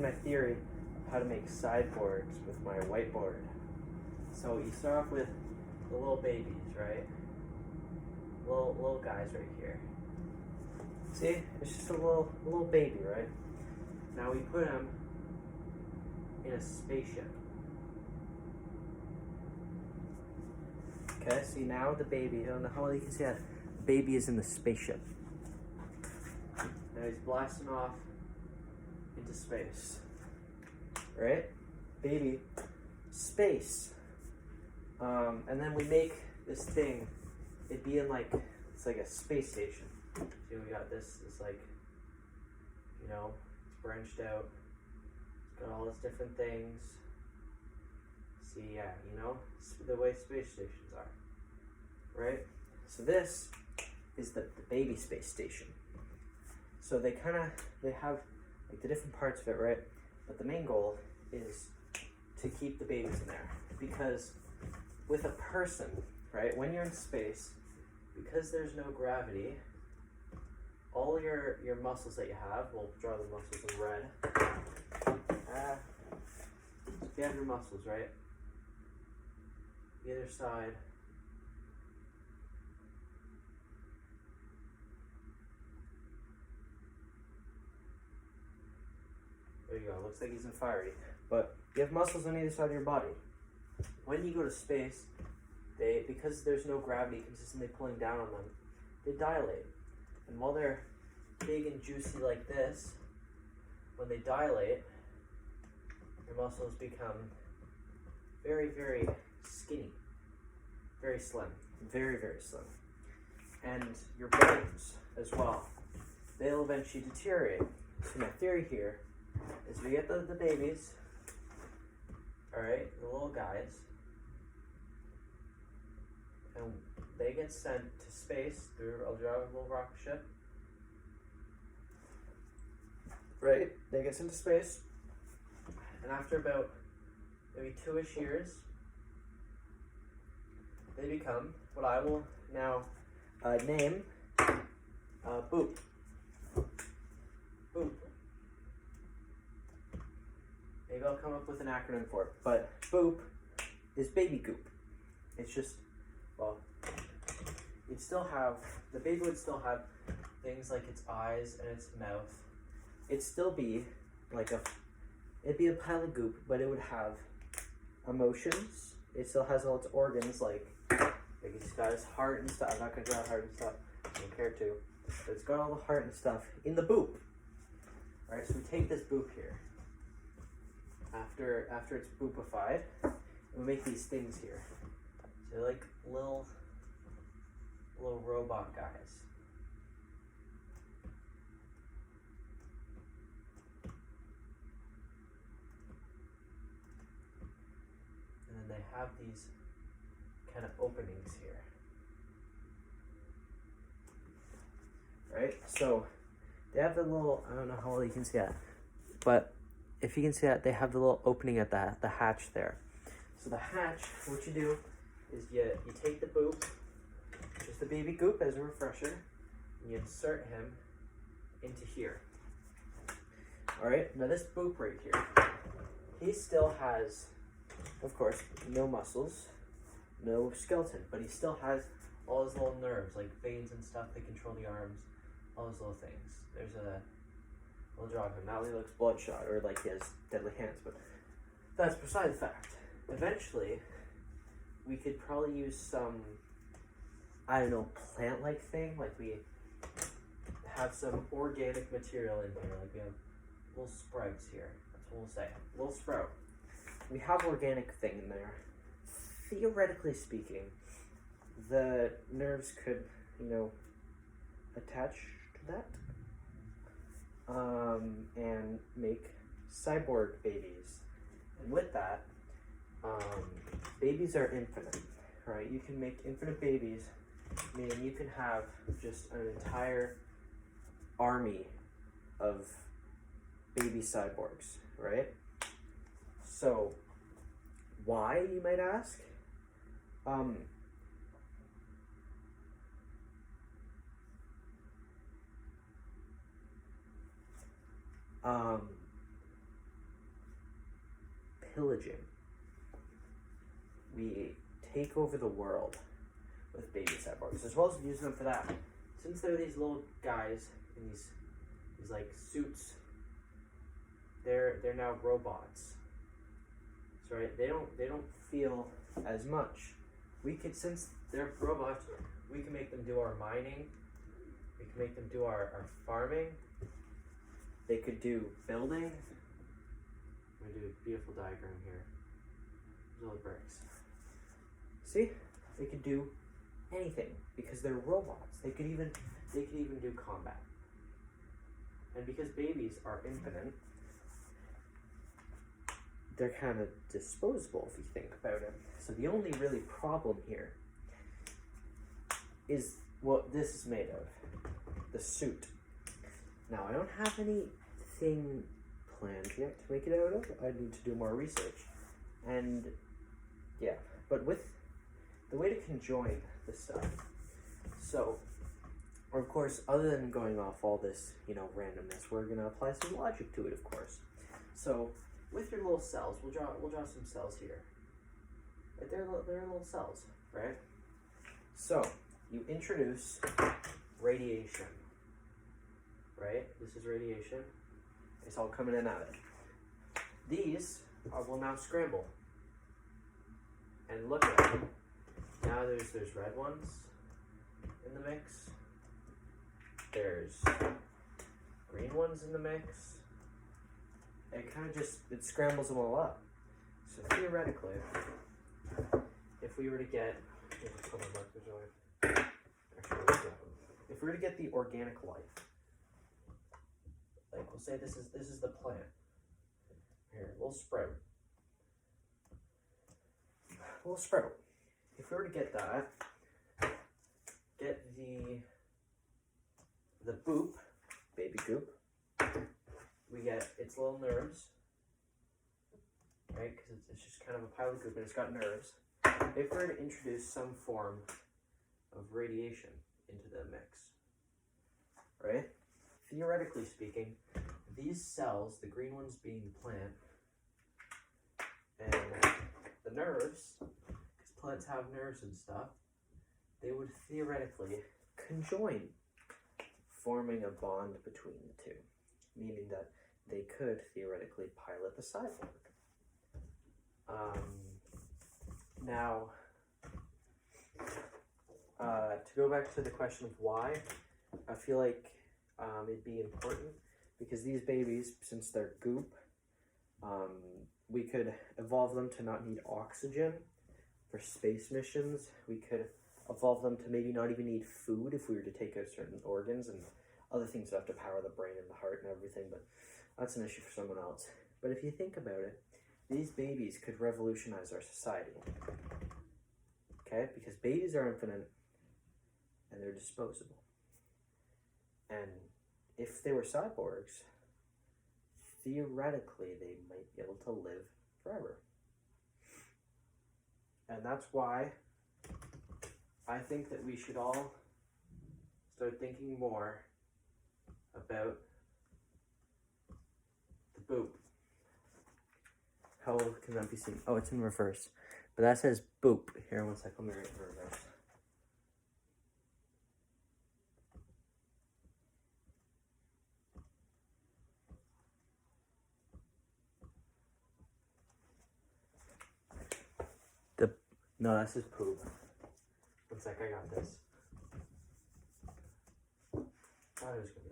my theory of how to make cyborgs with my whiteboard. So you start off with the little babies, right? Little guys right here. See, it's just a little baby, right? Now we put him in a spaceship. Okay, see now the baby, I don't know how well you can see that. The baby is in the spaceship. Now he's blasting off into space. Right? Baby, space. And then we make this thing, it'd be in like, it's like a space station. See, we got this like, you know, it's branched out. It's got all these different things. See, yeah, you know, the way space stations are. Right? So this is the baby space station. So they have like the different parts of it, right? But the main goal is to keep the babies in there. Because with a person, right, when you're in space, because there's no gravity, all your muscles that you have, we'll draw the muscles in red. If you have your muscles, right, either side, there you go, looks like he's in fiery. But you have muscles on either side of your body. When you go to space, because there's no gravity consistently pulling down on them, they dilate. And while they're big and juicy like this, when they dilate, your muscles become very, very skinny, very slim, very, very slim. And your bones as well, they'll eventually deteriorate. So my theory here is we get the babies, all right, the little guys, and they get sent to space through a little rocket ship. Right? They get sent to space, and after about maybe 2-ish years, they become what I will now name Boop. Boop. Maybe I'll come up with an acronym for it, but Boop is baby goop. It's just, well, you'd still have, the baby would still have things like its eyes and its mouth. It'd still be like it'd be a pile of goop, but it would have emotions. It still has all its organs, like it's got its heart and stuff. I'm not gonna draw heart and stuff, I don't care to. But it's got all the heart and stuff in the Boop. Alright, so we take this Boop here. After it's boopified, and we make these things here. So they're like little robot guys. And then they have these kind of openings here. Right? So they have the little, I don't know how well you can see that, but if you can see that, they have the little opening at the hatch there. So the hatch, what you do is you take the Boop, just the baby goop as a refresher, and you insert him into here. Alright, now this Boop right here, he still has, of course, no muscles, no skeleton, but he still has all his little nerves, like veins and stuff that control the arms, all those little things. We'll draw him. Now he looks bloodshot, or like he has deadly hands, but that's beside the fact. Eventually, we could probably use some, I don't know, plant-like thing, like we have some organic material in here, like we have little sprouts here. That's what we'll say, little sprout. We have organic thing in there. Theoretically speaking, the nerves could, you know, attach to that. And make cyborg babies. And with that, babies are infinite, right? You can make infinite babies, meaning you can have just an entire army of baby cyborgs, right? So, why, you might ask? pillaging. We take over the world with baby cyborgs, as well as using them for that. Since they're these little guys in these like suits, they're now robots. So right, they don't feel as much. We could, since they're robots, we can make them do our mining. We can make them do our farming. They could do building. I'm gonna do a beautiful diagram here. There's all the bricks. See, they could do anything because they're robots. They could even do combat. And because babies are infinite, they're kind of disposable if you think about it. So the only really problem here is what this is made of, the suit. Now, I don't have anything planned yet to make it out of. I need to do more research. And yeah, but with the way to conjoin this stuff. So, of course, other than going off all this, randomness, we're gonna apply some logic to it, of course. So, with your little cells, we'll draw some cells here. Right, they're little cells, right? So, you introduce radiation, right? This is radiation. It's all coming in at it. These will now scramble. And look at them. Now there's red ones in the mix. There's green ones in the mix. It kind of it scrambles them all up. So theoretically, if we were to get, if we were to get the organic life, like we'll say this is the plant. Here, we'll sprout. If we were to get that, get the boop, baby goop, we get its little nerves, right? Because it's just kind of a pile of goop and it's got nerves. If we were to introduce some form of radiation into the mix, right? Theoretically speaking, these cells, the green ones being the plant, and the nerves, because plants have nerves and stuff, they would theoretically conjoin, forming a bond between the two, meaning that they could theoretically pilot the cyborg. Now, to go back to the question of why, I feel like it'd be important because these babies, since they're goop, we could evolve them to not need oxygen for space missions. We could evolve them to maybe not even need food if we were to take out certain organs and other things that have to power the brain and the heart and everything, but that's an issue for someone else. But if you think about it, these babies could revolutionize our society. Okay? Because babies are infinite and they're disposable. And if they were cyborgs, theoretically they might be able to live forever. And that's why I think that we should all start thinking more about the boop. How can that be seen? Oh, it's in reverse. But that says boop. Here, one sec. Let me write it in reverse. No, that says poop. One sec, I got this. I thought it was gonna